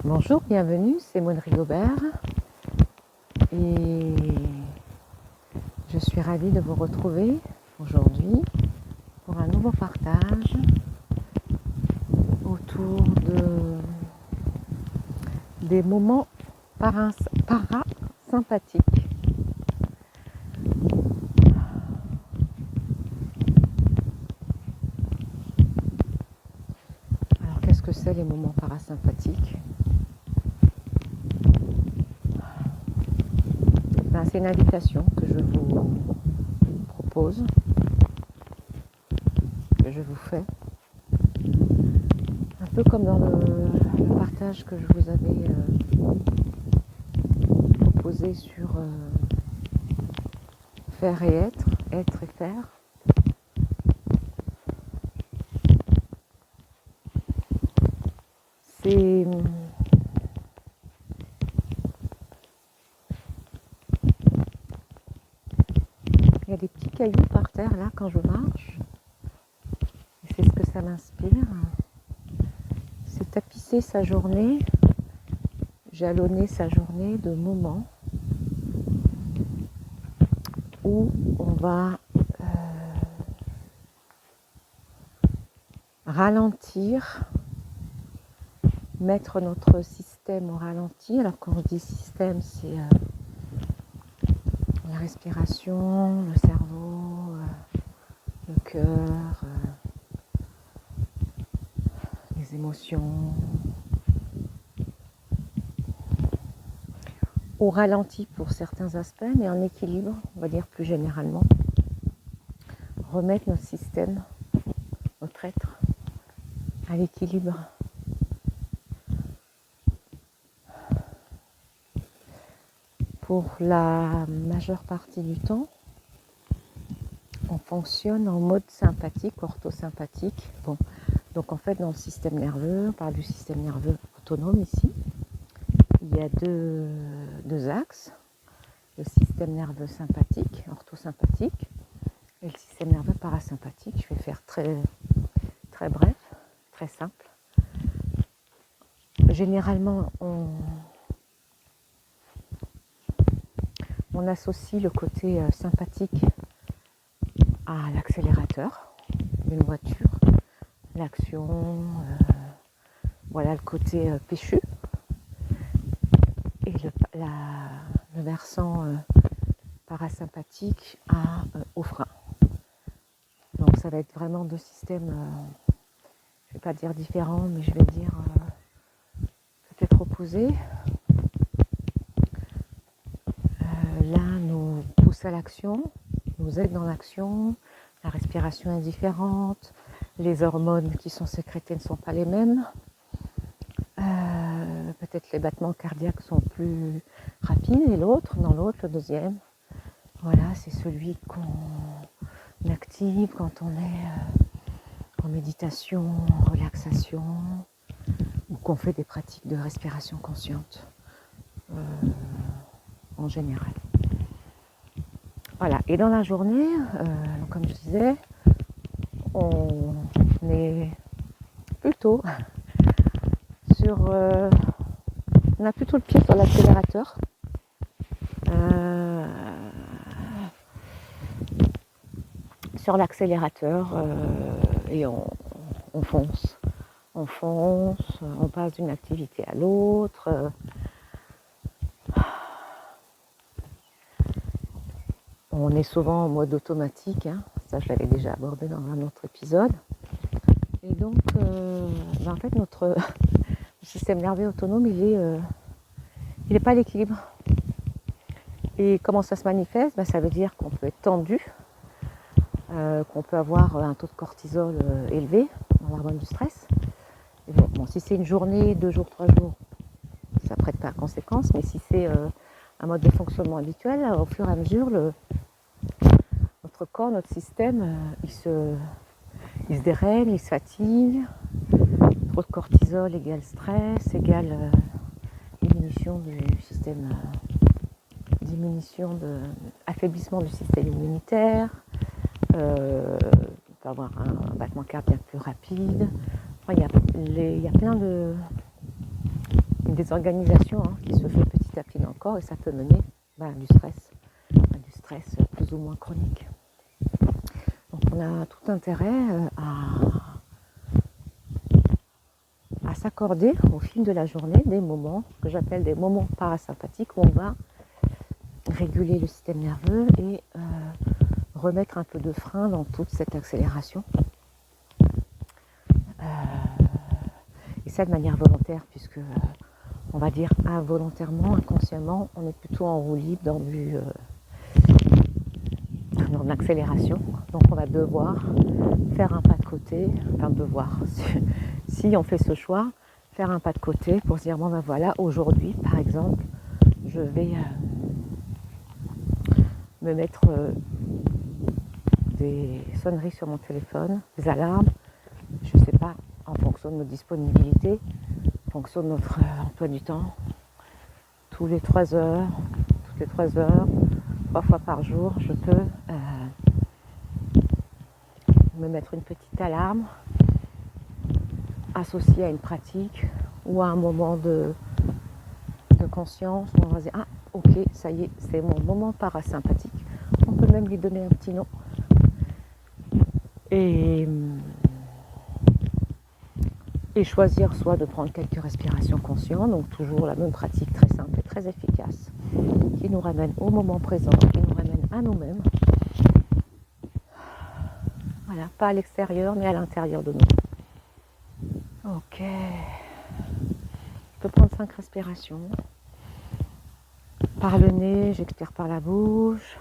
Bonjour, bienvenue, c'est Maud Rigobert et je suis ravie de vous retrouver aujourd'hui pour un nouveau partage autour des moments parasympathiques. Alors qu'est-ce que c'est les moments parasympathiques ? C'est une invitation que je vous propose, que je vous fais, un peu comme dans le partage que je vous avais proposé sur faire et être et faire. Il y a des petits cailloux par terre là quand je marche. Et c'est ce que ça m'inspire. C'est tapisser sa journée, jalonner sa journée de moments où on va ralentir, mettre notre système au ralenti. Alors quand on dit système, c'est la respiration, le cerveau, le cœur, les émotions. Au ralenti pour certains aspects, mais en équilibre, on va dire plus généralement. Remettre notre système, notre être, à l'équilibre. Pour la majeure partie du temps, on fonctionne en mode sympathique, orthosympathique. Bon, donc en fait dans le système nerveux, on parle du système nerveux autonome ici. Il y a deux axes, le système nerveux sympathique, orthosympathique, et le système nerveux parasympathique. Je vais faire très, très bref, très simple. Généralement, on associe le côté sympathique à l'accélérateur d'une voiture, l'action, voilà le côté péchu, et le versant parasympathique au frein. Donc ça va être vraiment deux systèmes, je ne vais pas dire différents, mais je vais dire peut-être opposés. L'un nous pousse à l'action, nous aide dans l'action, la respiration est différente, les hormones qui sont sécrétées ne sont pas les mêmes, peut-être les battements cardiaques sont plus rapides, et dans l'autre, le deuxième, voilà, c'est celui qu'on active quand on est en méditation, en relaxation, ou qu'on fait des pratiques de respiration consciente en général. Voilà, et dans la journée, comme je disais, on est plutôt on a plutôt le pied sur l'accélérateur. Sur l'accélérateur et on fonce. On passe d'une activité à l'autre. On est souvent en mode automatique, hein. Ça je l'avais déjà abordé dans un autre épisode. Et donc, en fait, notre système nerveux autonome, il n'est pas à l'équilibre. Et comment ça se manifeste ? Ça veut dire qu'on peut être tendu, qu'on peut avoir un taux de cortisol élevé, dans l'hormone du stress. Et bon, si c'est une journée, 2 jours, 3 jours, ça ne prête pas à conséquence, mais si c'est un mode de fonctionnement habituel, au fur et à mesure, notre corps, notre système, il se dérègle, il se fatigue. Trop de cortisol égale stress, égale diminution du système, affaiblissement du système immunitaire, on peut avoir un battement cardiaque plus rapide. Enfin, il y a plein de une désorganisation qui se fait petit à petit dans le corps et ça peut mener du stress plus ou moins chronique. Donc on a tout intérêt à s'accorder au fil de la journée des moments que j'appelle des moments parasympathiques où on va réguler le système nerveux et remettre un peu de frein dans toute cette accélération. Et ça de manière volontaire, puisque on va dire involontairement, inconsciemment, on est plutôt en roue libre dans l'accélération. Donc on va devoir faire un pas de côté, si on fait ce choix, faire un pas de côté pour se dire voilà, aujourd'hui par exemple, je vais me mettre des sonneries sur mon téléphone, des alarmes, je ne sais pas, en fonction de notre disponibilité, en fonction de notre emploi du temps, toutes les 3 heures, 3 fois par jour, je peux me mettre une petite alarme associée à une pratique ou à un moment de conscience où on va dire ok, ça y est, c'est mon moment parasympathique. On peut même lui donner un petit nom. Et choisir soit de prendre quelques respirations conscientes, donc toujours la même pratique très simple et très efficace, qui nous ramène au moment présent, qui nous ramène à nous-mêmes. Voilà, pas à l'extérieur, mais à l'intérieur de nous. Ok. Je peux prendre 5 respirations. Par le nez, j'expire par la bouche.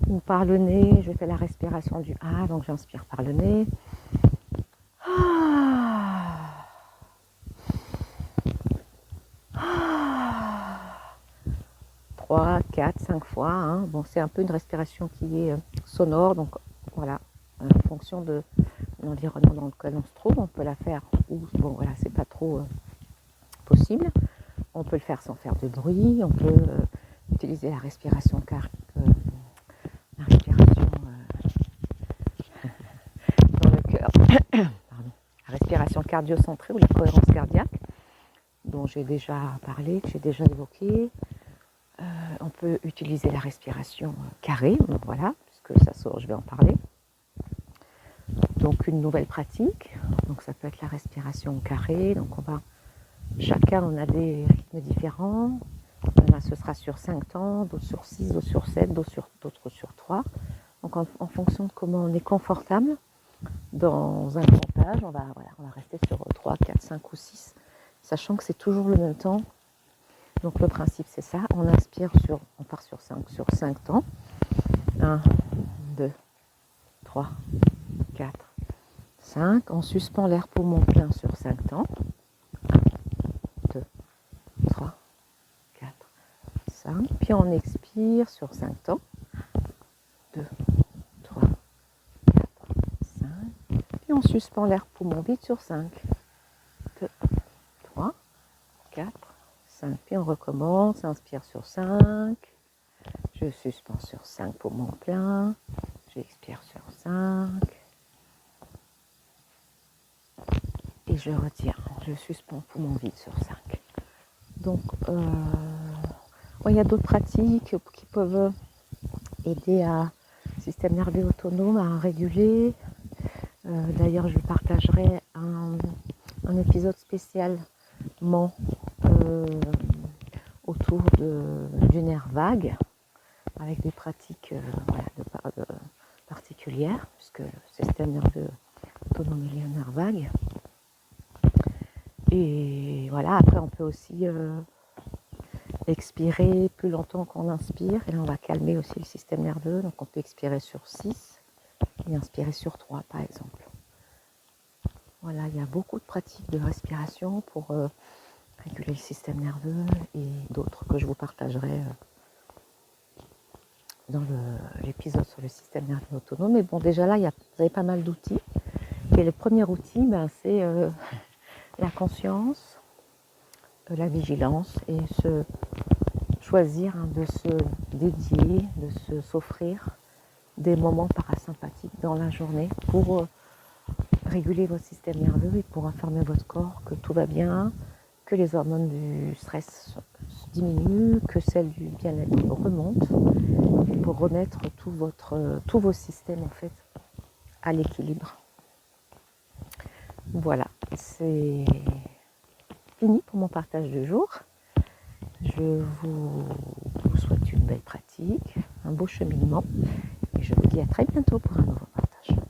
Ou par le nez, je fais la respiration du A, donc j'inspire par le nez. 3, 4, 5 fois. Bon, c'est un peu une respiration qui est sonore, donc voilà, en fonction de l'environnement dans lequel on se trouve, on peut la faire ou c'est pas trop possible. On peut le faire sans faire de bruit, on peut utiliser la respiration dans le cœur, la respiration cardio-centrée ou la cohérence cardiaque, dont j'ai déjà parlé, que j'ai déjà évoqué. On peut utiliser la respiration carrée, voilà, puisque ça sort, je vais en parler. Donc une nouvelle pratique, donc ça peut être la respiration carrée, donc chacun on a des rythmes différents, ce sera sur 5 temps, d'autres sur 6, d'autres sur 7, d'autres sur 3. Donc en fonction de comment on est confortable dans un montage, on va rester sur 3, 4, 5 ou 6, sachant que c'est toujours le même temps. Donc le principe c'est ça, on inspire on part sur 5 temps. 1, 2, 3, 4, 5. On suspend l'air poumon plein sur 5 temps. 1, 2, 3, 4, 5. Puis on expire sur 5 temps. 2, 3, 4, 5. Puis on suspend l'air poumon vide sur 5. 2, 3, 4, 5. Puis on recommence, inspire sur 5. Je suspends sur 5 poumons pleins. J'expire sur 5. Et je retire. Je suspends poumon vide sur 5. Donc, il y a d'autres pratiques qui peuvent aider le système nerveux autonome à réguler. D'ailleurs, je partagerai un épisode spécialement autour du nerf vague, avec des pratiques particulières, puisque le système nerveux autonome est lié au nerf vague. Et voilà, après on peut aussi expirer plus longtemps qu'on inspire, et là on va calmer aussi le système nerveux, donc on peut expirer sur 6 et inspirer sur 3 par exemple. Voilà, il y a beaucoup de pratiques de respiration pour réguler le système nerveux et d'autres que je vous partagerai dans l'épisode sur le système nerveux autonome. Mais bon, déjà là, vous avez pas mal d'outils. Et le premier outil, c'est la conscience, la vigilance et choisir de se dédier, de s'offrir des moments parasympathiques dans la journée pour réguler votre système nerveux et pour informer votre corps que tout va bien, que les hormones du stress diminuent, que celles du bien-être remontent, pour remettre tous vos systèmes en fait à l'équilibre. Voilà, c'est fini pour mon partage du jour. Je vous souhaite une belle pratique, un beau cheminement et je vous dis à très bientôt pour un nouveau